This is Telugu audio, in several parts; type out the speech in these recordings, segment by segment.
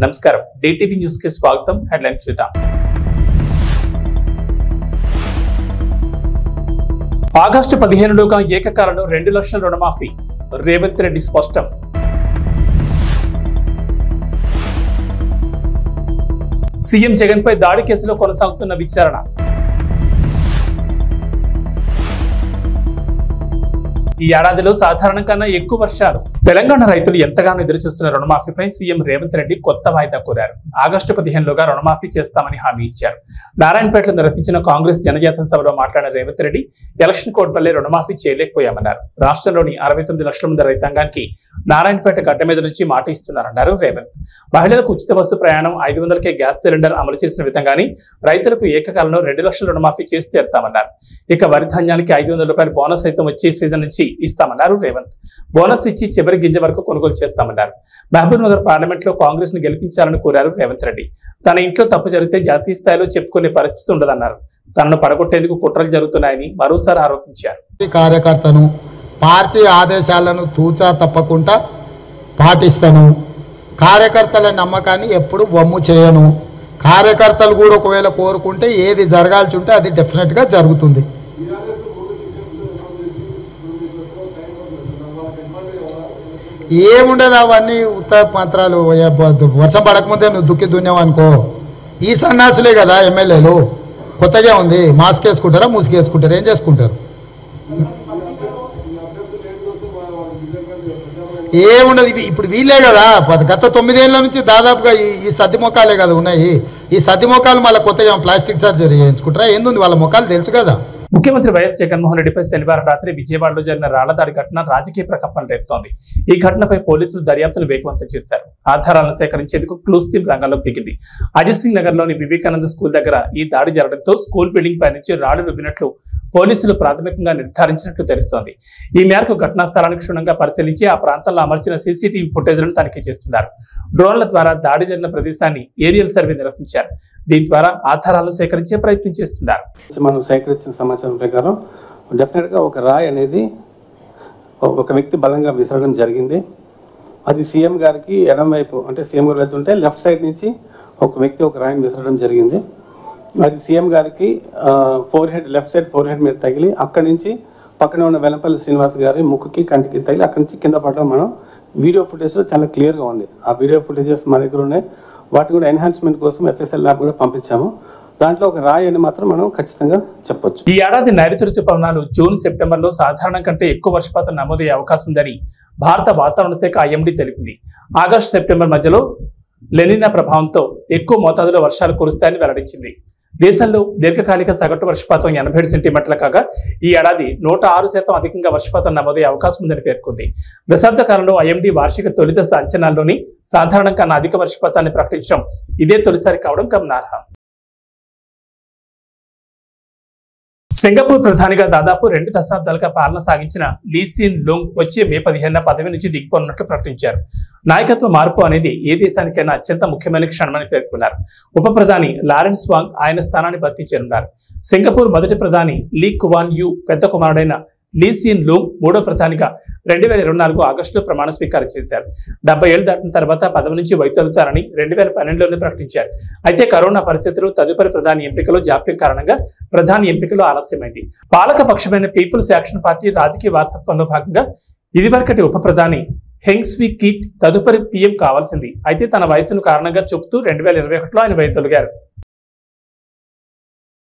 నమస్కారం, డిటివి న్యూస్ కి స్వాగతం. హెడ్లైన్స్ చూద్దాం. ఆగస్టు 15లోగా ఏకకాలంలో 2 లక్షల రుణమాఫీ, రేవంత్ రెడ్డి స్పష్టం. సీఎం జగన్ పై దాడి కేసులో కొనసాగుతున్న విచారణ. ఈ ఏడాదిలో సాధారణం కన్నా ఎక్కువ వర్షాలు. తెలంగాణ రైతులు ఎంతగానో ఎదురుచూస్తున్న రుణమాఫీపై సీఎం రేవంత్ రెడ్డి కొత్త వాయిదా కోరారు. ఆగస్టు 15లోగా రుణమాఫీ చేస్తామని హామీ ఇచ్చారు. నారాయణపేటలో నిర్వహించిన కాంగ్రెస్ జనజాతర సభలో మాట్లాడిన రేవంత్ రెడ్డి ఎలక్షన్ కోడ్ వల్లే రుణమాఫీ చేయలేకపోయామన్నారు. రాష్ట్రంలోని 69 లక్షల మంది రైతాంగానికి నారాయణపేట గడ్డ మీద నుంచి మాట ఇస్తున్నారన్నారు రేవంత్. మహిళలకు ఉచిత బస్సు ప్రయాణం, 500కే గ్యాస్ సిలిండర్ అమలు చేసిన విధంగానే రైతులకు ఏకకాలంలో 2 లక్షల రుణమాఫీ చేసి తీరుతామన్నారు. ఇక వరి ధాన్యానికి 500 రూపాయల బోనస్ సైతం వచ్చే సీజన్ నుంచి ఇస్తామన్నారు రేవంత్. బోనస్ ఇచ్చి చివరి గింజ వరకు కొనుగోలు చేస్తామన్నారు. మహబూబ్ నగర్ పార్లమెంట్ లో కాంగ్రెస్ ను గెలిపించాలని కోరారు రేవంత్ రెడ్డి. తన ఇంట్లో తప్పు జరిగితే జాతీయ స్థాయిలో చెప్పుకునే పరిస్థితి ఉండదన్నారు. తనను పడగొట్టేందుకు కుట్రలు జరుగుతున్నాయని మరోసారి ఆరోపించారు. కార్యకర్తను పార్టీ ఆదేశాలను తూచా తప్పకుండా పాటిస్తాను. కార్యకర్తల నమ్మకాన్ని ఎప్పుడు వమ్ము చేయను. కార్యకర్తలు కూడా ఒకవేళ కోరుకుంటే ఏది జరగాల్సి ఉంటే అది డెఫినెట్గా జరుగుతుంది. ఏముండదు, అవన్నీ ఉత్తర మంత్రాలు. వర్షం పడకముందే నువ్వు దుక్కి దున్యావనుకో. ఈ సన్నాసులే కదా ఎమ్మెల్యేలు. కొత్తగా ఉంది, మాస్క్ వేసుకుంటారా మూసుకేసుకుంటారా, ఏం చేసుకుంటారు? ఏముండదు. ఇప్పుడు వీళ్ళే కదా గత 9 ఏళ్ల నుంచి దాదాపుగా ఈ సద్ది మొక్కలే కదా ఉన్నాయి. ఈ సద్ది మొక్కలు మళ్ళీ కొత్తగా ప్లాస్టిక్ సర్జరీ చేయించుకుంటారా? ఏంది వాళ్ళ మొక్కలు తెలుసు కదా. ముఖ్యమంత్రి వైఎస్ జగన్మోహన్ రెడ్డిపై శనివారం రాత్రి విజయవాడలో జరిగిన రాళ్లదాడి ఘటన రాజకీయ ప్రకంపనలు రేపుతోంది. ఈ ఘటనపై పోలీసులు దర్యాప్తును వేగవంతం చేశారు. ఆధారాలను సేకరించేందుకు క్లూస్ టీమ్ రంగంలోకి దిగింది. అజిత్ సింగ్ నగర్ లోని వివేకానంద స్కూల్ దగ్గర ఈ దాడి జరగడంతో స్కూల్ బిల్డింగ్ పై నుంచి రాళ్లు రుబ్బినట్లు పోలీసులు ప్రాథమికంగా నిర్ధారించినట్లు తెలుస్తోంది. ఈ మేరకు ఘటనా స్థలానికి క్షుణ్ణంగా పరిశీలించి ఆ ప్రాంతంలో అమర్చిన సీసీటీవీ ఫుటేజ్లను తనిఖీ చేస్తున్నారు. డ్రోన్ల ద్వారా దాడి జరిగిన ప్రదేశాన్ని ఏరియల్ సర్వే నిర్వహించారు. దీని ద్వారా ఆధారాలను సేకరించే ప్రయత్నం చేస్తున్నారు. మనం సేకరించిన సమాచారం ప్రకారం డెఫినెట్గా ఒక రాయి అనేది ఒక వ్యక్తి బలంగా విసరడం జరిగింది. అది సీఎం గారికి ఎడమవైపు, అంటే సీఎం గారు వెళ్తుంటే లెఫ్ట్ సైడ్ నుంచి ఒక వ్యక్తి ఒక రాయిని విసరడం జరిగింది. అది సీఎం గారికి లెఫ్ట్ సైడ్ ఫోర్ హెడ్ మీద తగిలి అక్కడి నుంచి పక్కన ఉన్న వెలంపల్లి శ్రీనివాస్ గారి ముక్కుకి కంటికి తగిలి అక్కడి నుంచి కింద పడడం మనం వీడియో ఫుటేజ్ చాలా క్లియర్గా ఉంది. ఆ వీడియో ఫుటేజెస్ మా దగ్గర ఉన్నాయి. వాటి కూడా ఎన్హాన్స్మెంట్ కోసం FSL ల్యాబ్ కూడా పంపించాము. దాంట్లో ఒక రాయి అని మాత్రం మనం ఖచ్చితంగా చెప్పొచ్చు. ఈ ఏడాది నైరుతి రుతుపవనాలు జూన్, సెప్టెంబర్లో సాధారణం కంటే ఎక్కువ వర్షపాతం నమోదయ్యే అవకాశం ఉందని భారత వాతావరణ శాఖ IMD తెలిపింది. ఆగస్టు, సెప్టెంబర్ మధ్యలో లెనినా ప్రభావంతో ఎక్కువ మోతాదులో వర్షాలు కురుస్తాయని వెల్లడించింది. దేశంలో దీర్ఘకాలిక సగటు వర్షపాతం 87 సెంటీమీటర్ల కాగా ఈ ఏడాది 106% అధికంగా వర్షపాతం నమోదయ్యే అవకాశం ఉందని పేర్కొంది. దశాబ్ద కాలంలో IMD వార్షిక తొలిదశ అంచనాల్లోని సాధారణం కన్నా అధిక వర్షపాతాన్ని ప్రకటించడం ఇదే తొలిసారి కావడం గమనార్హం. సింగపూర్ ప్రధానిగా దాదాపు 2 దశాబ్దాలుగా పాలన సాగించిన లీ సియన్ లూంగ్ వచ్చే మే 15న పదవి నుంచి దిగిపోనున్నట్లు ప్రకటించారు. నాయకత్వ మార్పు అనేది ఏ దేశానికైనా అత్యంత ముఖ్యమైన క్షణమని పేర్కొన్నారు. ఉప ప్రధాని లారెన్స్ వాంగ్ ఆయన స్థానాన్ని భర్తీ చేయనున్నారు. సింగపూర్ మొదటి ప్రధాని లీ కువాన్ యూ పెద్ద కుమారుడైన లీ సియన్ లూంగ్ మూడో ప్రధానిగా 2024 ఆగస్టులో ప్రమాణ స్వీకారం చేశారు. 70 ఏళ్లు దాటిన తర్వాత పదవి నుంచి వైదొలుగుతారని 2012లోనే ప్రకటించారు. అయితే కరోనా పరిస్థితులు, తదుపరి ప్రధాని ఎంపికలో జాప్యం కారణంగా ప్రధాని ఎంపికలో ఆలస్యమైంది. పాలక పక్షమైన పీపుల్స్ యాక్షన్ పార్టీ రాజకీయ వారసత్వంలో భాగంగా ఇదివరకటి ఉప ప్రధాని హెంగ్ స్వీ కీట్ తదుపరి PM కావాల్సింది. అయితే తన వయసును కారణంగా చెబుతూ 2021లో ఆయన వైదొలిగారు.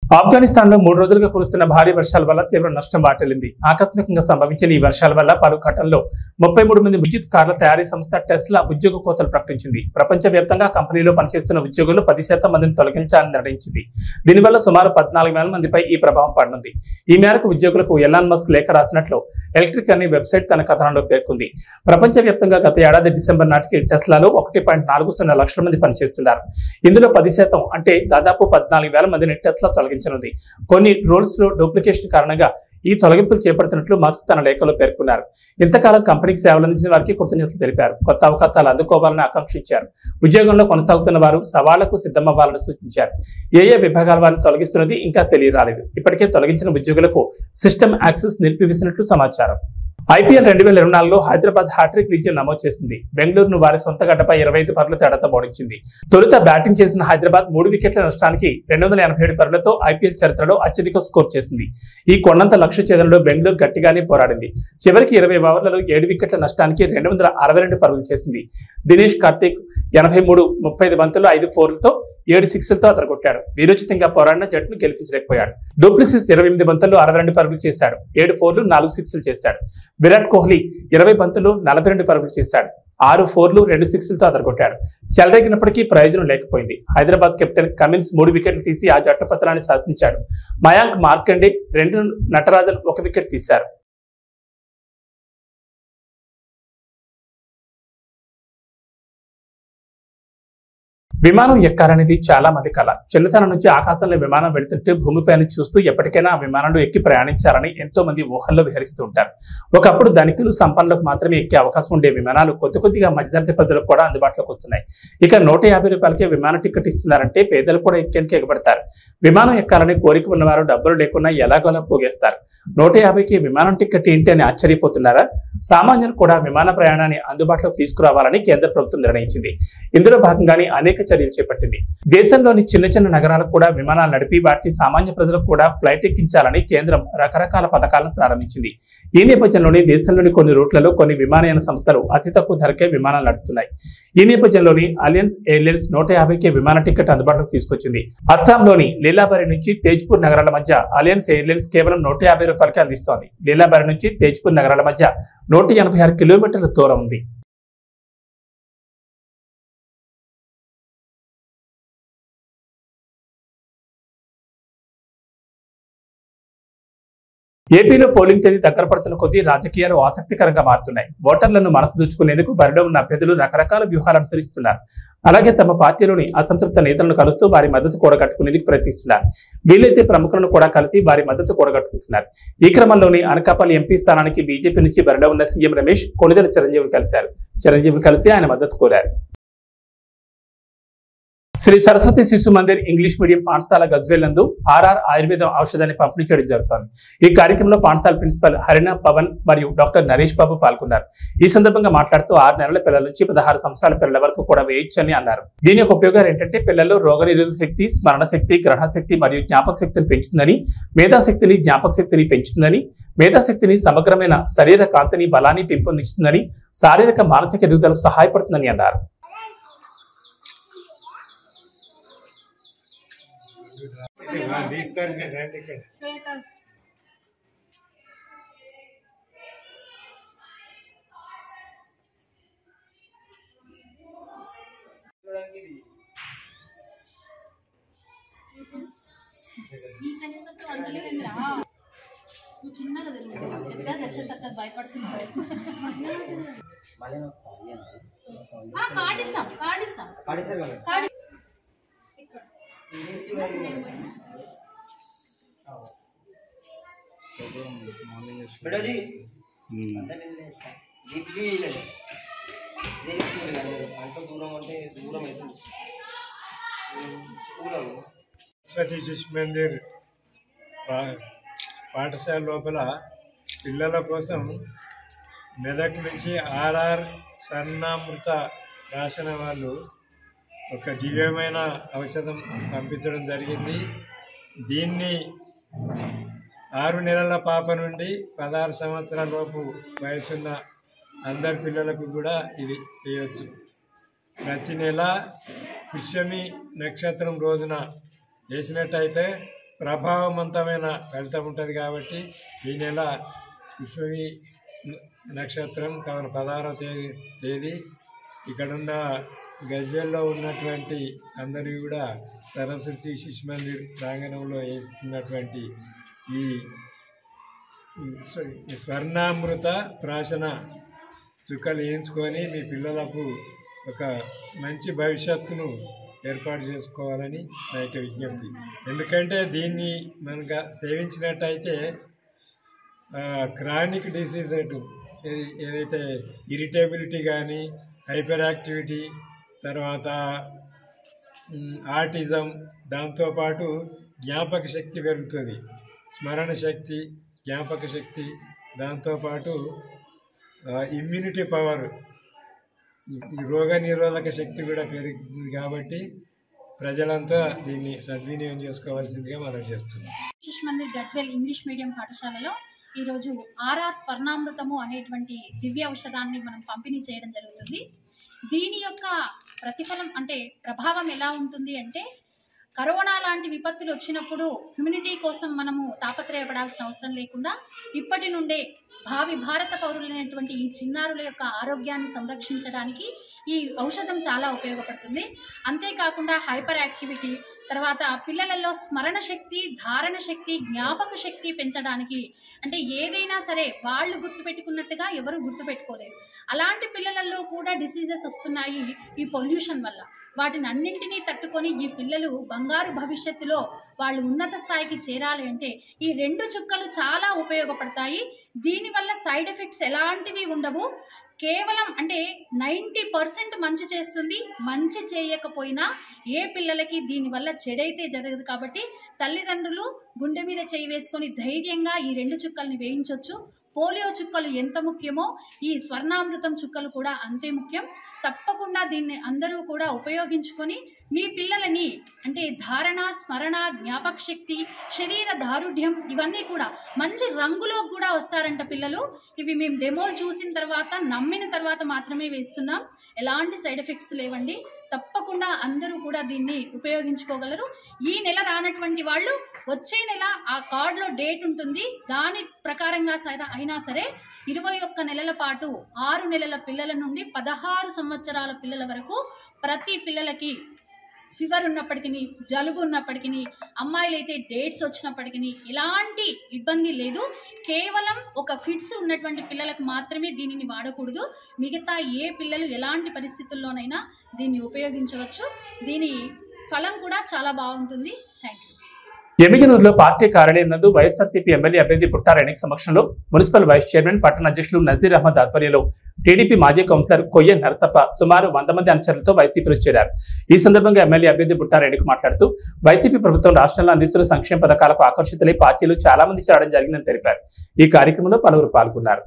ఆఫ్ఘనిస్తాన్ లో 3 రోజులుగా కురుస్తున్న భారీ వర్షాల వల్ల తీవ్ర నష్టం వాటిల్లింది. ఆకస్మికంగా సంభవించిన ఈ వర్షాల వల్ల పలు ఘటనలో 33 మంది విద్యుత్ కార్ల తయారీ సంస్థ టెస్లా ఉద్యోగ కోతలు ప్రకటించింది. ప్రపంచవ్యాప్తంగా కంపెనీలో పనిచేస్తున్న ఉద్యోగులు 10% మందిని తొలగించాలని నిర్ణయించింది. దీనివల్ల సుమారు 14,000 మందిపై ఈ ప్రభావం పడనుంది. ఈ మేరకు ఉద్యోగులకు ఎలాన్ మస్క్ లేఖ రాసినట్లు ఎలక్ట్రిక్ అనే వెబ్సైట్ తన కథనంలో పేర్కొంది. ప్రపంచవ్యాప్తంగా గత ఏడాది డిసెంబర్ నాటికి టెస్లాలో 1.40 లక్షల మంది పనిచేస్తున్నారు. ఇందులో 10% అంటే దాదాపు 14,000 మందిని టెస్లా తొలగించారు. కొన్ని రోల్స్ లో డూప్లికేషన్ కారణంగా ఈ తొలగింపులు చేపడుతున్నట్లు మస్క్ తన లేఖలో పేర్కొన్నారు. ఇంతకాలం కంపెనీకి సేవలు అందించిన వారికి కృతజ్ఞతలు తెలిపారు. కొత్త అవకాశాలు అందుకోవాలని ఆకాంక్షించారు. ఉద్యోగంలో కొనసాగుతున్న వారు సవాళ్లకు సిద్ధమవ్వాలని సూచించారు. ఏ విభాగాల వారిని తొలగిస్తున్నది ఇంకా తెలియరాలేదు. ఇప్పటికే తొలగించిన ఉద్యోగులకు సిస్టమ్ యాక్సెస్ నిలిపివేసినట్లు సమాచారం. IPL 2024లో హైదరాబాద్ హ్యాట్రిక్ విజయం నమోదు చేసింది. బెంగళూరును వారి సొంత గడ్డపై 25 పరుగుల తేడాతో ఓడించింది. తొలుత బ్యాటింగ్ చేసిన హైదరాబాద్ 3 వికెట్ల నష్టానికి 287 పరుగులతో IPL చరిత్రలో అత్యధిక స్కోర్ చేసింది. ఈ కొండంత లక్ష్య ఛేదనలో బెంగళూరు గట్టిగానే పోరాడింది. చివరికి 20 ఓవర్లలో 7 వికెట్ల నష్టానికి 262 పరుగులు చేసింది. దినేష్ కార్తిక్ 83, 35 బంతుల్లో 5 4లతో 7 6లతో అదరగొట్టాడు. వీరోచితంగా పోరాడిన జట్టును గెలిపించలేకపోయాడు. డూప్లెసిస్ 28 బంతుల్లో 62 పరుగులు చేశాడు. 7 4లు 4 6లు చేశాడు. విరాట్ కోహ్లీ 20 బంతులు 42 పరుగులు చేశాడు. 6 4లు 2 6లతో అదరగొట్టాడు. చెలరేగినప్పటికీ ప్రయోజనం లేకపోయింది. హైదరాబాద్ కెప్టెన్ కమిన్స్ 3 వికెట్లు తీసి ఆ జట్టు పతనాన్ని శాసించాడు. మయాంక్ మార్కండే 2, నటరాజన్ 1 వికెట్ తీశారు. విమానం ఎక్కాలనేది చాలా మంది కళ. చిన్నతనం నుంచి ఆకాశంలో విమానం వెళుతుంటే భూమిపైన చూస్తూ ఎప్పటికైనా ఆ విమానంలో ఎక్కి ప్రయాణించాలని ఎంతో మంది ఊహల్లో విహరిస్తూ ఉంటారు. ఒకప్పుడు ధనికులు సంపన్నులకు మాత్రమే ఎక్కే అవకాశం ఉండే విమానాలు కొద్దిగా మధ్యతరగతి ప్రజలకు కూడా అందుబాటులోకి వస్తున్నాయి. ఇక 150 రూపాయలకే విమాన టికెట్ ఇస్తున్నారంటే పేదలు కూడా ఎక్కేందుకు ఎగబడతారు. విమానం ఎక్కాలని కోరిక ఉన్నవారు డబ్బులు లేకున్నా ఎలాగోలా పోగేస్తారు. 150కి విమానం టికెట్ ఏంటి అని ఆశ్చర్యపోతున్నారా? సామాన్యులు కూడా విమాన ప్రయాణాన్ని అందుబాటులోకి తీసుకురావాలని కేంద్ర ప్రభుత్వం నిర్ణయించింది. ఇందులో భాగంగానే అనేక చర్యలు చేపట్టింది. దేశంలోని చిన్న నగరాలకు కూడా విమానాలు నడిపి వాటిని సామాన్య ప్రజలకు కూడా ఫ్లైట్ ఎక్కించాలని కేంద్రం రకరకాల పథకాలను ప్రారంభించింది. ఈ నేపథ్యంలోని దేశంలోని కొన్ని రూట్లలో కొన్ని విమానయాన సంస్థలు అతి తక్కువ ధరకే విమానాలు నడుపుతున్నాయి. ఈ నేపథ్యంలోని అలయన్స్ ఎయిర్లైన్స్ 150కే విమాన టికెట్ అందుబాటులోకి తీసుకొచ్చింది. అస్సాంలోని లీలాబారి నుంచి తేజ్పూర్ నగరాల మధ్య అలయన్స్ ఎయిర్లైన్స్ కేవలం 150 రూపాయలకే అందిస్తోంది. లీలాబారి నుంచి తేజ్పూర్ నగరాల మధ్య 186 కిలోమీటర్ల దూరం ఉంది. ఏపీలో పోలింగ్ తేదీ దగ్గర పడుతున్న కొద్దీ రాజకీయాలు ఆసక్తికరంగా మారుతున్నాయి. ఓటర్లను మనసు దోచుకునేందుకు బరిలో ఉన్న అభ్యర్థులు రకరకాల వ్యూహాలు అనుసరిస్తున్నారు. అలాగే తమ పార్టీలోని అసంతృప్త నేతలను కలుస్తూ వారి మద్దతు కూడగట్టుకునేందుకు ప్రయత్నిస్తున్నారు. వీలైతే ప్రముఖులను కూడా కలిసి వారి మద్దతు కూడగట్టుకుంటున్నారు. ఈ క్రమంలోనే అనకాపల్లి ఎంపీ స్థానానికి బీజేపీ నుంచి బరిలో ఉన్న సీఎం రమేష్ కొణిదెల చిరంజీవిని కలిశారు. చిరంజీవిని కలిసి ఆయన మద్దతు కోరారు. శ్రీ సరస్వతి శిశు మందిర్ ఇంగ్లీష్ మీడియం పాఠశాల గజ్వేల్ నందు ఆర్ఆర్ ఆయుర్వేదం ఔషధాన్ని పంపిణీ చేయడం జరుగుతోంది. ఈ కార్యక్రమంలో పాఠశాల ప్రిన్సిపల్ హరిణ పవన్ మరియు డాక్టర్ నరేష్ బాబు పాల్గొన్నారు. ఈ సందర్భంగా మాట్లాడుతూ 6 నెలల పిల్లల నుంచి 16 సంవత్సరాల పిల్లల వరకు కూడా వేయొచ్చని అన్నారు. దీని యొక్క ఉపయోగాలు ఏంటంటే పిల్లల్లో రోగనిరోధక శక్తి, స్మరణ శక్తి, గ్రహణ శక్తి మరియు జ్ఞాపక శక్తిని పెంచుతుందని, మేధాశక్తిని, జ్ఞాపక శక్తిని పెంచుతుందని, మేధాశక్తిని, సమగ్రమైన శరీర కాంతిని, బలాన్ని పెంపొందిస్తుందని, శారీరక మానసిక ఎదుగుదలకు సహాయపడుతుందని అన్నారు. చిన్నగా పెద్ద దర్శక భయపడుతున్నాడు. సరస్వతి శిశు మందిర్ పాఠశాల లోపల పిల్లల కోసం మెదక్ నుంచి ఆర్ఆర్ స్వర్ణామృత రాసిన వాళ్ళు ఒక దివ్యమైన ఔషధం పంపించడం జరిగింది. దీన్ని 6 నెలల పాప నుండి 16 సంవత్సరాల లోపు వయసున్న అందరి పిల్లలకు కూడా ఇది చేయవచ్చు. ప్రతి నెల పుష్యమి నక్షత్రం రోజున వేసినట్టయితే ప్రభావవంతమైన ఫలితం ఉంటుంది. కాబట్టి ఈ నెల పుష్యమి నక్షత్రం 16వ తేదీ ఇక్కడున్న గజ్వేల్లో ఉన్నటువంటి అందరూ కూడా సరస్వతి శిశు మందిర్ ప్రాంగణంలో వేస్తున్నటువంటి ఈ స్వర్ణామృత ప్రాశన చుక్కలు వేయించుకొని మీ పిల్లలకు ఒక మంచి భవిష్యత్తును ఏర్పాటు చేసుకోవాలని నా యొక్క విజ్ఞప్తి. ఎందుకంటే దీన్ని మనకు సేవించినట్టయితే క్రానిక్ డిసీజ్ ఏదైతే ఇరిటేబిలిటీ కానీ, హైపర్ యాక్టివిటీ, తర్వాత ఆటిజం, దాంతోపాటు జ్ఞాపక శక్తి పెరుగుతుంది. స్మరణ శక్తి, జ్ఞాపక శక్తి, దాంతోపాటు ఇమ్యూనిటీ పవర్, రోగ నిరోధక శక్తి కూడా పెరుగుతుంది. కాబట్టి ప్రజలంతా దీన్ని సద్వినియోగం చేసుకోవాల్సిందిగా మనం చేస్తున్నాం. శిశు మందిర్ గజ్వేల్ ఇంగ్లీష్ మీడియం పాఠశాలలో ఈరోజు ఆర్ఆర్ స్వర్ణామృతము అనేటువంటి దివ్య ఔషధాన్ని మనం పంపిణీ చేయడం జరుగుతుంది. దీని యొక్క ప్రతిఫలం అంటే ప్రభావం ఎలా ఉంటుంది అంటే, కరోనా లాంటి విపత్తులు వచ్చినప్పుడు హ్యూమినిటీ కోసం మనము తాపత్రయపడాల్సిన అవసరం లేకుండా ఇప్పటి నుండే భావి భారత పౌరులైనటువంటి ఈ చిన్నారుల యొక్క ఆరోగ్యాన్ని సంరక్షించడానికి ఈ ఔషధం చాలా ఉపయోగపడుతుంది. అంతేకాకుండా హైపర్ యాక్టివిటీ, తర్వాత పిల్లలలో స్మరణ శక్తి, ధారణ శక్తి, జ్ఞాపక శక్తి పెంచడానికి, అంటే ఏదైనా సరే వాళ్ళు గుర్తుపెట్టుకున్నట్టుగా ఎవరు గుర్తుపెట్టుకోలేరు. అలాంటి పిల్లలలో కూడా డిసీజెస్ వస్తున్నాయి ఈ పొల్యూషన్ వల్ల. వాటిని అన్నింటినీ తట్టుకొని ఈ పిల్లలు బంగారు భవిష్యత్తులో వాళ్ళు ఉన్నత స్థాయికి చేరాలి అంటే ఈ 2 చుక్కలు చాలా ఉపయోగపడతాయి. దీనివల్ల సైడ్ ఎఫెక్ట్స్ ఎలాంటివి ఉండవు. కేవలం అంటే 90% మంచి చేస్తుంది. మంచి చేయకపోయినా ఏ పిల్లలకి దీనివల్ల చెడైతే జరగదు. కాబట్టి తల్లిదండ్రులు గుండె మీద చేయి వేసుకొని ధైర్యంగా ఈ 2 చుక్కల్ని వేయించవచ్చు. పోలియో చుక్కలు ఎంత ముఖ్యమో ఈ స్వర్ణామృతం చుక్కలు కూడా అంతే ముఖ్యం. తప్పకుండా దీన్ని అందరూ కూడా ఉపయోగించుకొని మీ పిల్లలని అంటే ధారణ, స్మరణ, జ్ఞాపక శక్తి, శరీర దారుఢ్యం ఇవన్నీ కూడా మంచి రంగులో కూడా వస్తారంట పిల్లలు. ఇవి మేము డెమోలు చూసిన తర్వాత నమ్మిన తర్వాత మాత్రమే వేస్తున్నాం. ఎలాంటి సైడ్ ఎఫెక్ట్స్ లేవండి. తప్పకుండా అందరూ కూడా దీన్ని ఉపయోగించుకోగలరు. ఈ నెల రానటువంటి వాళ్ళు వచ్చే నెల ఆ కార్డులో డేట్ ఉంటుంది, దాని ప్రకారంగా అయినా సరే 21 నెలల పాటు 6 నెలల పిల్లల నుండి 16 సంవత్సరాల పిల్లల వరకు ప్రతి పిల్లలకి ఫీవర్ ఉన్నప్పటికీ, జలుబు ఉన్నప్పటికీ, అమ్మాయిలైతే డేట్స్ వచ్చినప్పటికీ ఎలాంటి ఇబ్బంది లేదు. కేవలం ఒక ఫిట్స్ ఉన్నటువంటి పిల్లలకు మాత్రమే దీనిని వాడకూడదు. మిగతా ఏ పిల్లలు ఎలాంటి పరిస్థితుల్లోనైనా దీన్ని ఉపయోగించవచ్చు. దీని ఫలం కూడా చాలా బాగుంటుంది. Thank you. ఎమ్మిగనూరులో పార్టీ కార్యాలయం నందు వైఎస్ఆర్సీపీ ఎమ్మెల్యే అభ్యర్థి పుట్టారెడ్డి సమక్షంలో మున్సిపల్ వైస్ చైర్మన్ పట్టణ అధ్యక్షులు నజీర్ అహ్మద్ ఆధ్వర్యంలో టీడీపీ మాజీ కౌన్సిలర్ కొయ్య నరసప్ప సుమారు 100 మంది అనుచరులతో వైసీపీలో చేరారు. ఈ సందర్భంగా ఎమ్మెల్యే అభ్యర్థి పుట్టారెడ్డికి మాట్లాడుతూ వైసీపీ ప్రభుత్వం రాష్ట్రంలో అందిస్తున్న సంక్షేమ పథకాలకు ఆకర్షితులై పార్టీలు చాలా మంది చేరడం జరిగిందని తెలిపారు. ఈ కార్యక్రమంలో పలువురు పాల్గొన్నారు.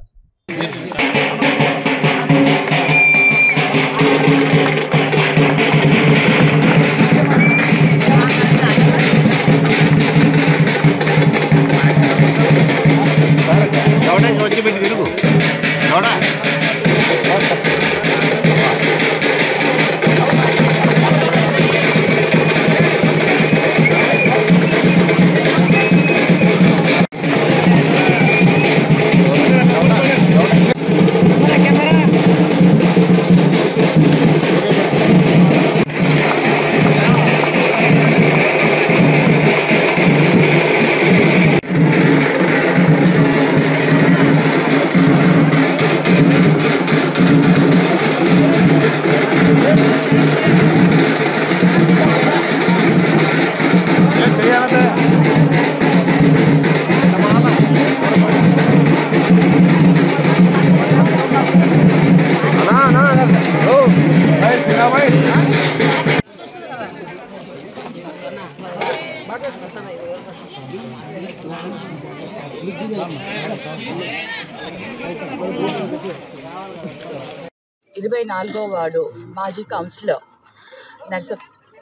ఇరవై 24వ వార్డు మాజీ కౌన్సిలర్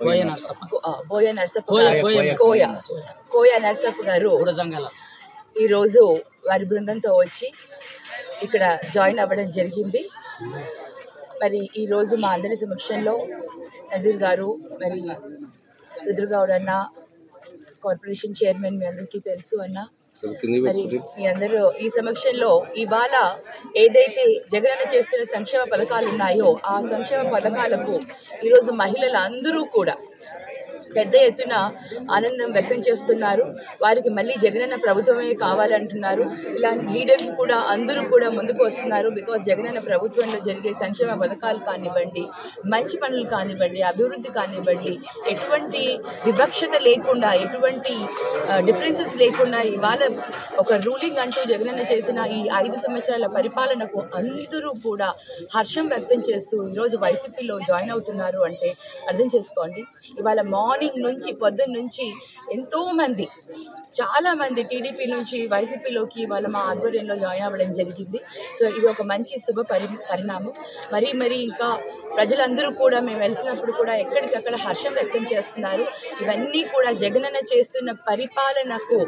కోయ నరసప్ప గారు ఈరోజు వారి బృందంతో వచ్చి ఇక్కడ జాయిన్ అవ్వడం జరిగింది. మరి ఈరోజు మా అందరి సమక్షంలో నజీర్ గారు, మరి రుద్రగౌడ్ అన్న, కార్పొరేషన్ చైర్మన్ మీ అందరికీ తెలుసు అన్న, మరి మీ అందరూ ఈ సమక్షంలో ఇవాళ ఏదైతే జగనన్న చేస్తున్న సంక్షేమ పథకాలు ఉన్నాయో ఆ సంక్షేమ పథకాలకు ఈరోజు మహిళలు అందరూ కూడా పెద్ద ఎత్తున ఆనందం వ్యక్తం చేస్తున్నారు. వారికి మళ్ళీ జగనన్న ప్రభుత్వమే కావాలంటున్నారు. ఇలాంటి లీడర్స్ కూడా అందరూ కూడా ముందుకు వస్తున్నారు. బికాజ్ జగనన్న ప్రభుత్వంలో జరిగే సంక్షేమ పథకాలు కానివ్వండి, మంచి పనులు కానివ్వండి, అభివృద్ధి కానివ్వండి, ఎటువంటి వివక్షత లేకుండా, ఎటువంటి డిఫరెన్సెస్ లేకుండా ఇవాళ ఒక రూలింగ్ అంటూ జగనన్న చేసిన ఈ 5 సంవత్సరాల పరిపాలనకు అందరూ కూడా హర్షం వ్యక్తం చేస్తూ ఈరోజు వైసీపీలో జాయిన్ అవుతున్నారు అంటే అర్థం చేసుకోండి. ఇవాళ మార్నింగ్ నుంచి పొద్దున్న నుంచి ఎంతోమంది చాలా మంది టీడీపీ నుంచి వైసీపీలోకి వాళ్ళ మా ఆధ్వర్యంలో జాయిన్ అవ్వడం జరిగింది. సో ఇది ఒక మంచి శుభ పరిణామం. మరి ఇంకా ప్రజలందరూ కూడా మేము వెళ్తున్నప్పుడు కూడా ఎక్కడికక్కడ హర్షం వ్యక్తం చేస్తున్నారు. ఇవన్నీ కూడా జగనన్న చేస్తున్న పరిపాలనకు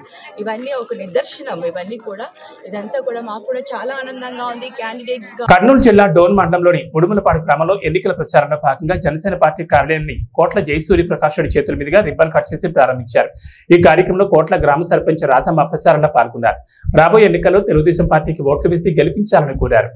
ఇవన్నీ ఒక నిదర్శనం. ఇవన్నీ కూడా ఇదంతా కూడా మాకు కూడా చాలా ఆనందంగా ఉంది. క్యాండిడేట్స్ గా కర్నూలు జిల్లా డోన్ మండలంలోని ముడుములపాడు గ్రామంలో ఎన్నికల ప్రచారంలో భాగంగా జనసేన పార్టీ కార్యాలయాన్ని కోట్ల జయసూరి ప్రకాష్ రెడ్డి చేతుల మీదుగా రిబ్బన్ కట్ చేసి ప్రారంభించారు. ఈ కార్యక్రమంలో కోట్ల గ్రామ సర్పంచ్ రాధమ్మ ప్రచారంలో పాల్గొన్నారు. రాబోయే ఎన్నికల్లో తెలుగుదేశం పార్టీకి ఓట్లు వేసి గెలిపించాలని కోరారు.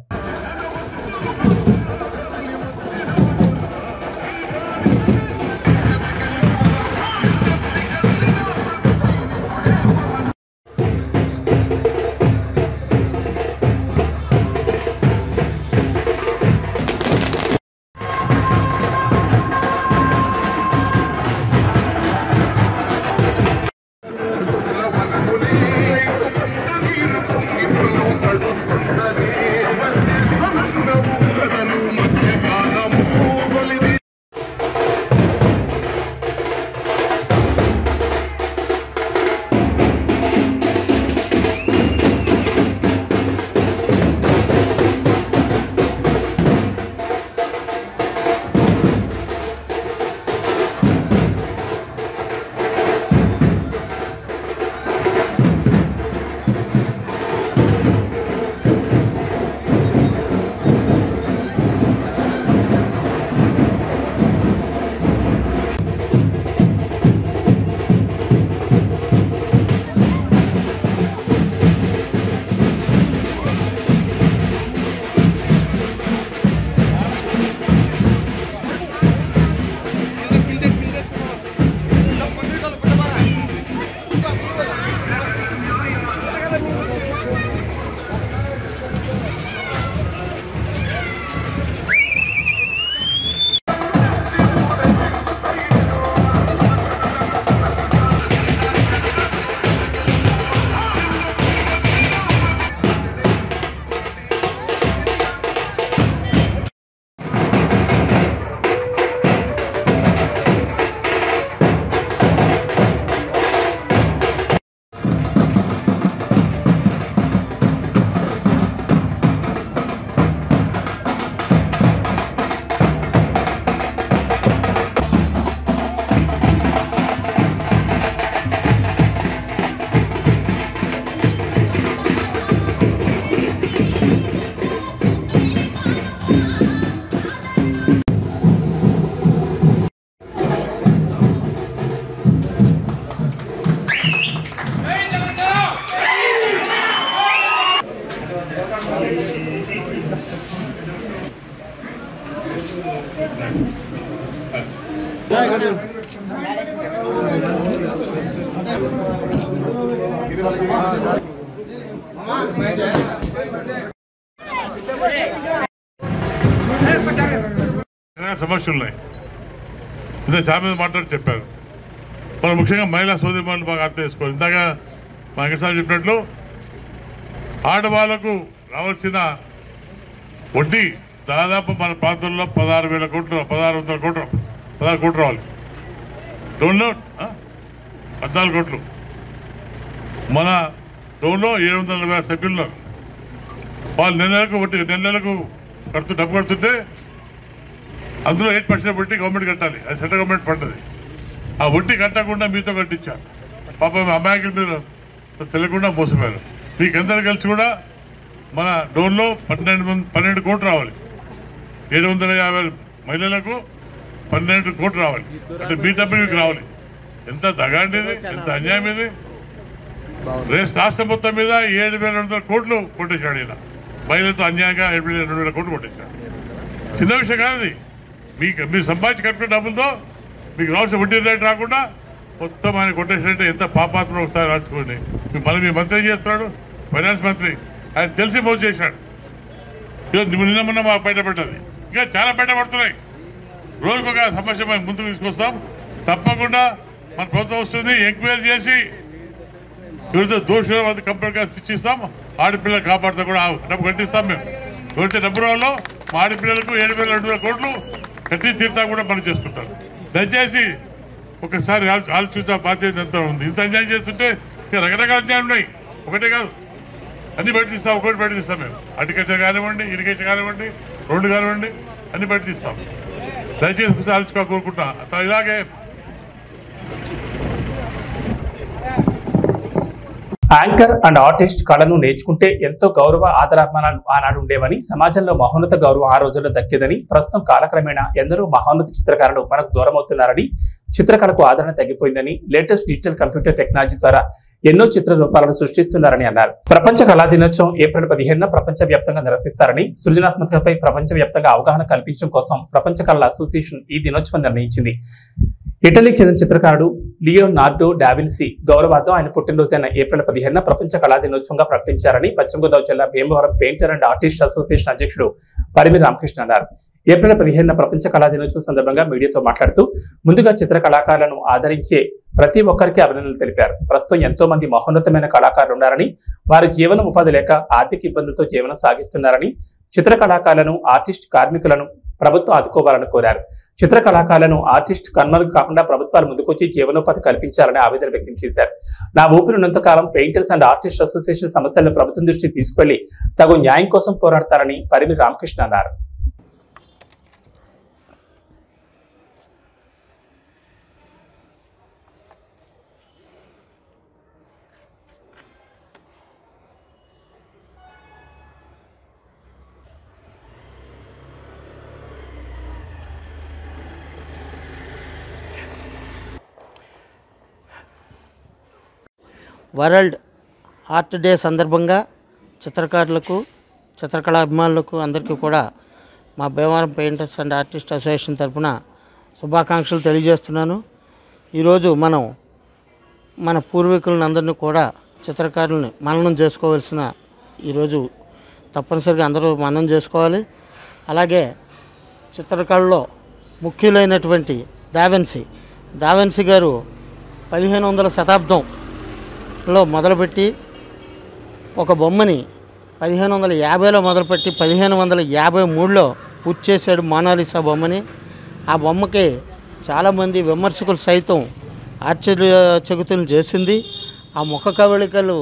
సమస్యలు ఉన్నాయి. ఇదే చాలా మంది మాట్లాడి చెప్పారు. మనం ముఖ్యంగా మహిళా సోదరిమణులు బాగా అర్థం చేసుకోవాలి. ఇందాక మా వెంకటేశ్వర చెప్పినట్లు ఆడవాళ్లకు రావాల్సిన వడ్డీ దాదాపు మన ప్రాంతంలో 16,000 కోట్లు 16 కోట్లు రావాలి. లోన్లో 14 కోట్లు. మన లోన్లో 740 సభ్యుల్లో వాళ్ళు నెలలకు డబ్బు కడుతుంటే అందులో 8% వడ్డీ గవర్నమెంట్ కట్టాలి. అది సెంట్రల్ గవర్నమెంట్ ఫండ్. అది ఆ వడ్డీ కట్టకుండా మీతో కట్టించారు. పాపం అమాయకులు మీరు తెలియకుండా మోసపోయారు. మీకందరూ కలిసి కూడా మన లోన్లో 12 కోట్లు రావాలి. 750 మహిళలకు 12 కోట్లు రావాలి. అంటే మీ డబ్బు మీకు రావాలి. ఎంత దగాండి ఇది, ఎంత అన్యాయం ఇది. రాష్ట్రం మొత్తం మీద 7,200 కోట్లు కొట్టేశాడు ఈయన. మహిళలతో అన్యాయంగా 7,200 కోట్లు కొట్టేశాడు. చిన్న విషయం కాదు. మీరు సంపాదించి కట్టుకున్న డబ్బులతో మీకు రావాల్సిన వడ్డీ రేటు రాకుండా మొత్తం ఆయన కొట్టేసినట్టే ఎంత పాపాత్మ ఒకసారి రాసుకోండి. మళ్ళీ మీ మంత్రి ఏం చేస్తున్నాడు? ఫైనాన్స్ మంత్రి. ఆయన తెలిసి మోసం చేశాడు. నిన్న మొన్న మా బయటపడ్డది. ఇంకా చాలా బయటపడుతున్నాయి. రోజుకొక సమస్య మేము ముందుకు తీసుకొస్తాం. తప్పకుండా మన ప్రభుత్వం వస్తుంది. ఎంక్వైరీ చేసి ఎవరితో దోషులు అది కంప్లీట్గా శిక్షిస్తాం. ఆడపిల్లలు కాపాడుతూ కూడా డబ్బు కట్టిస్తాం. మేము ఎవరైతే డబ్బు రావాలో మా ఆడపిల్లలకు 7,200 కోట్లు కట్టి తీర్థా కూడా పని చేసుకుంటారు. దయచేసి ఒకసారి ఆలోచించే బాధ్యత ఎంత ఉంది. ఇంత అన్యాయం చేస్తుంటే ఇంకా రకరకాల న్యాయం ఉన్నాయి, ఒకటే కాదు, అన్ని బయట తీస్తాం. ఒకటి బయట తీస్తాం మేము. హార్టికల్చర్ కానివ్వండి, ఇరిగేషన్ కానివ్వండి, రోడ్డు కానివ్వండి, అన్ని బయట తీస్తాం. దయచేసి ఆలోచించుకో కోరుకుంటున్నా. ఇలాగే యాంకర్ అండ్ ఆర్టిస్ట్ కళను నేర్చుకుంటే ఎంతో గౌరవ ఆదరాభిమానాలు ఆనాడు ఉండేవని, సమాజంలో మహోన్నత గౌరవం ఆ రోజుల్లో దక్కేదని, ప్రస్తుతం కాలక్రమేణా ఎందరో మహోన్నత చిత్రకారులు మనకు దూరం అవుతున్నారని, చిత్రకళకు ఆదరణ తగ్గిపోయిందని, లేటెస్ట్ డిజిటల్ కంప్యూటర్ టెక్నాలజీ ద్వారా ఎన్నో చిత్ర రూపాలను సృష్టిస్తున్నారని అన్నారు. ప్రపంచ కళా దినోత్సవం ఏప్రిల్ 15న ప్రపంచ వ్యాప్తంగా నిర్వహిస్తారని, సృజనాత్మకతపై ప్రపంచ వ్యాప్తంగా అవగాహన కల్పించడం కోసం ప్రపంచ కళల అసోసియేషన్ ఈ దినోత్సవం నిర్ణయించింది. ఇటలీకి చెందిన చిత్రకారుడు లియోనార్డో డావిన్సీ గౌరవార్థం ఆయన పుట్టినరోజైన ఏప్రిల్ 15న ప్రపంచ కళా దినోత్సవంగా ప్రకటించారని పశ్చిమ గోదావరి జిల్లా Bhimavaram painter and artist association అధ్యక్షుడు పరిమి రామకృష్ణ అన్నారు. ఏప్రిల్ 15న ప్రపంచ కళా దినోత్సవం సందర్భంగా మీడియాతో మాట్లాడుతూ ముందుగా చిత్ర కళాకారులను ఆదరించే ప్రతి ఒక్కరికి అభినందనలు తెలిపారు. ప్రస్తుతం ఎంతో మంది మహోన్నతమైన కళాకారులు ఉన్నారని, వారి జీవన ఉపాధి లేక ఆర్థిక ఇబ్బందులతో జీవనం సాగిస్తున్నారని, చిత్ర కళాకారులను, ఆర్టిస్ట్ కార్మికులను ప్రభుత్వం ఆదుకోవాలని కోరారు. చిత్ర కళాకారులను, ఆర్టిస్ట్ కన్మరుగు కాకుండా ప్రభుత్వాలు ముందుకొచ్చి జీవనోపాధి కల్పించాలని ఆవేదన వ్యక్తం చేశారు. నా ఊపిరినంత కాలం పెయింటర్స్ అండ్ ఆర్టిస్ట్ అసోసియేషన్ సమస్యలను ప్రభుత్వం దృష్టికి తీసుకెళ్లి తగు న్యాయం కోసం పోరాడతారని పరిమి రామకృష్ణ అన్నారు. వరల్డ్ ఆర్ట్ డే సందర్భంగా చిత్రకారులకు, చిత్రకళా అభిమానులకు అందరికీ కూడా మా Bhimavaram painters and artist association తరఫున శుభాకాంక్షలు తెలియజేస్తున్నాను. ఈరోజు మనం మన పూర్వీకులందరినీ కూడా చిత్రకారుల్ని మననం చేసుకోవాల్సిన ఈరోజు తప్పనిసరిగా అందరూ మననం చేసుకోవాలి. అలాగే చిత్రకళలో ముఖ్యులైనటువంటి దావిన్సీ గారు 1500వ శతాబ్దంలో మొదలుపెట్టి ఒక బొమ్మని 1550లో మొదలుపెట్టి 1553లో పూర్తి చేశాడు మోనాలిసా బొమ్మని. ఆ బొమ్మకి చాలామంది విమర్శకులు సైతం ఆశ్చర్యచకితులు చేసింది. ఆ ముఖ కవళికలు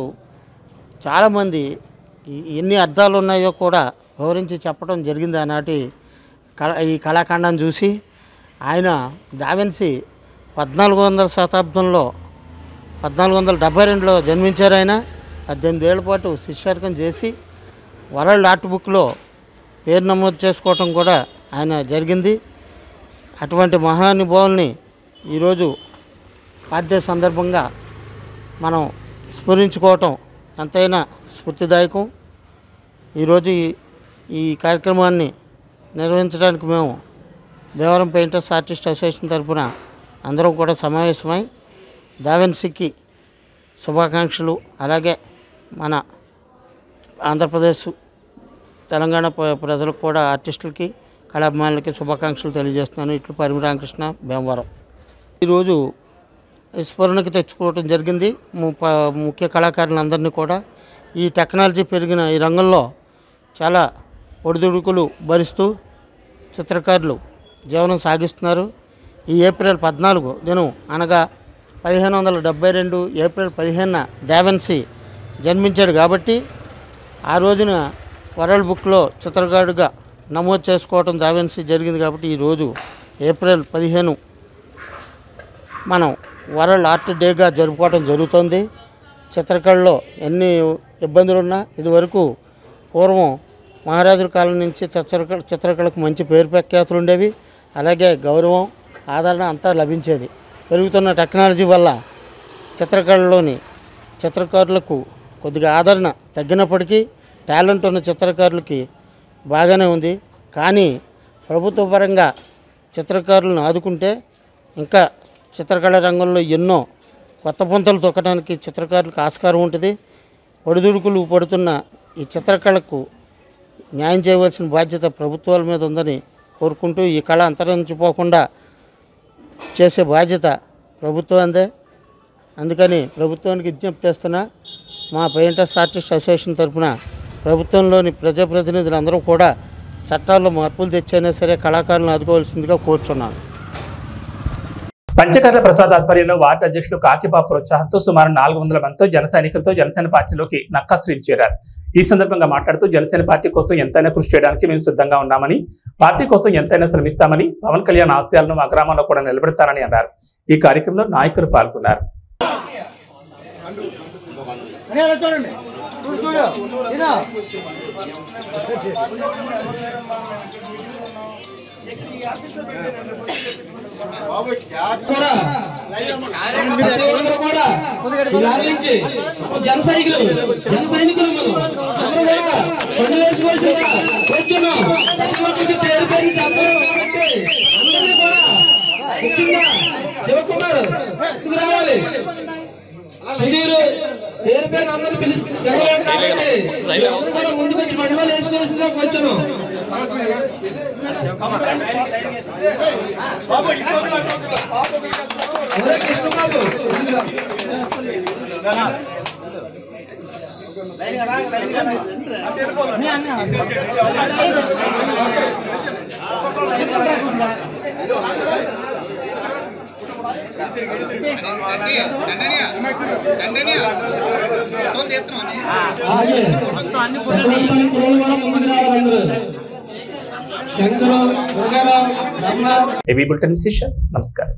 చాలామంది ఎన్ని అర్థాలు ఉన్నాయో కూడా వివరించి చెప్పడం జరిగింది ఆనాటి ఈ కళాఖండాన్ని చూసి. ఆయన దావిన్సీ 1400వ శతాబ్దంలో 1472లో జన్మించారు. ఆయన 18 ఏళ్ల పాటు శిష్యార్కం చేసి వరల్డ్ ఆర్ట్ బుక్లో పేరు నమోదు చేసుకోవటం కూడా ఆయన జరిగింది. అటువంటి మహానుభావుల్ని ఈరోజు ఆర్ట్ డే సందర్భంగా మనం స్మరించుకోవటం ఎంతైనా స్ఫూర్తిదాయకం. ఈరోజు ఈ కార్యక్రమాన్ని నిర్వహించడానికి మేము భీమవరం పెయింటర్స్ ఆర్టిస్ట్ అసోసియేషన్ తరఫున అందరం కూడా సమావేశమై దావిన్సీకి శుభాకాంక్షలు, అలాగే మన ఆంధ్రప్రదేశ్, తెలంగాణ ప్రజలకు కూడా ఆర్టిస్టులకి, కళాభిమానులకి శుభాకాంక్షలు తెలియజేస్తున్నాను. ఇట్లు పరిమి రామకృష్ణ, భీమవరం. ఈరోజు స్మరణకి తెచ్చుకోవడం జరిగింది ముఖ్య కళాకారులందరినీ కూడా. ఈ టెక్నాలజీ పెరిగిన ఈ రంగంలో చాలా ఒడిదుడుకులు భరిస్తూ చిత్రకారులు జీవనం సాగిస్తున్నారు. ఈ ఏప్రిల్ 14 దినం అనగా 1572 ఏప్రిల్ 15న దావిన్సీ జన్మించాడు కాబట్టి ఆ రోజున వరల్డ్ బుక్లో చిత్రకారుడిగా నమోదు చేసుకోవడం దావిన్సీ జరిగింది. కాబట్టి ఈరోజు ఏప్రిల్ 15 మనం వరల్డ్ ఆర్ట్ డేగా జరుపుకోవడం జరుగుతుంది. చిత్రకళలో ఎన్ని ఇబ్బందులున్నా ఇదివరకు పూర్వం మహారాజుల కాలం నుంచి చిత్రకళకు మంచి పేరు ప్రఖ్యాతులు ఉండేవి. అలాగే గౌరవం, ఆదరణ అంతా లభించేది. పెరుగుతున్న టెక్నాలజీ వల్ల చిత్రకళలోని చిత్రకారులకు కొద్దిగా ఆదరణ తగ్గినప్పటికీ టాలెంట్ ఉన్న చిత్రకారులకి బాగానే ఉంది. కానీ ప్రభుత్వ పరంగా చిత్రకారులను ఆదుకుంటే ఇంకా చిత్రకళ రంగంలో ఎన్నో కొత్త పుంతలు తొక్కడానికి చిత్రకారులకు ఆస్కారం ఉంటుంది. ఒడిదుడుకులు పడుతున్న ఈ చిత్రకళకు న్యాయం చేయవలసిన బాధ్యత ప్రభుత్వాల మీద ఉందని కోరుకుంటూ ఈ కళ అంతరించిపోకుండా చేసే బాధ్యత ప్రభుత్వందే. అందుకని ప్రభుత్వానికి విజ్ఞప్తి చేస్తున్నా, మా పెయింటర్స్ ఆర్టిస్ట్ అసోసియేషన్ తరఫున ప్రభుత్వంలోని ప్రజాప్రతినిధులందరూ కూడా చట్టాల్లో మార్పులు తెచ్చైనా సరే కళాకారులను ఆదుకోవాల్సిందిగా కోరుచున్నాను. పంచకర్ల ప్రసాద్ ఆధ్వర్యంలో వార్డు అధ్యక్షులు కాకిబాబు ప్రోత్సాహంతో సుమారు 400 మందితో జన సైనికులతో జనసేన పార్టీలోకి నక్కాశ్రీలు చేరారు. ఈ సందర్భంగా మాట్లాడుతూ జనసేన పార్టీ కోసం ఎంతైనా కృషి చేయడానికి మేము సిద్ధంగా ఉన్నామని, పార్టీ కోసం ఎంతైనా శ్రమిస్తామని, పవన్ కళ్యాణ్ ఆశయాలను మా గ్రామంలో కూడా నిలబెడతారని అన్నారు. ఈ కార్యక్రమంలో నాయకులు పాల్గొన్నారు. జన సైనికులు పేరు పేరు శివకుమార్ రావాలి. మీరు పేరు పేరు అందరూ పిలుస్తారు. ముందుకు వచ్చి మడివాళ్ళు వేసుకోవాల్సిందిగా వచ్చాను. కృష్ణబాబు ఏబీ బులెటిన్ విశేషం. నమస్కారం.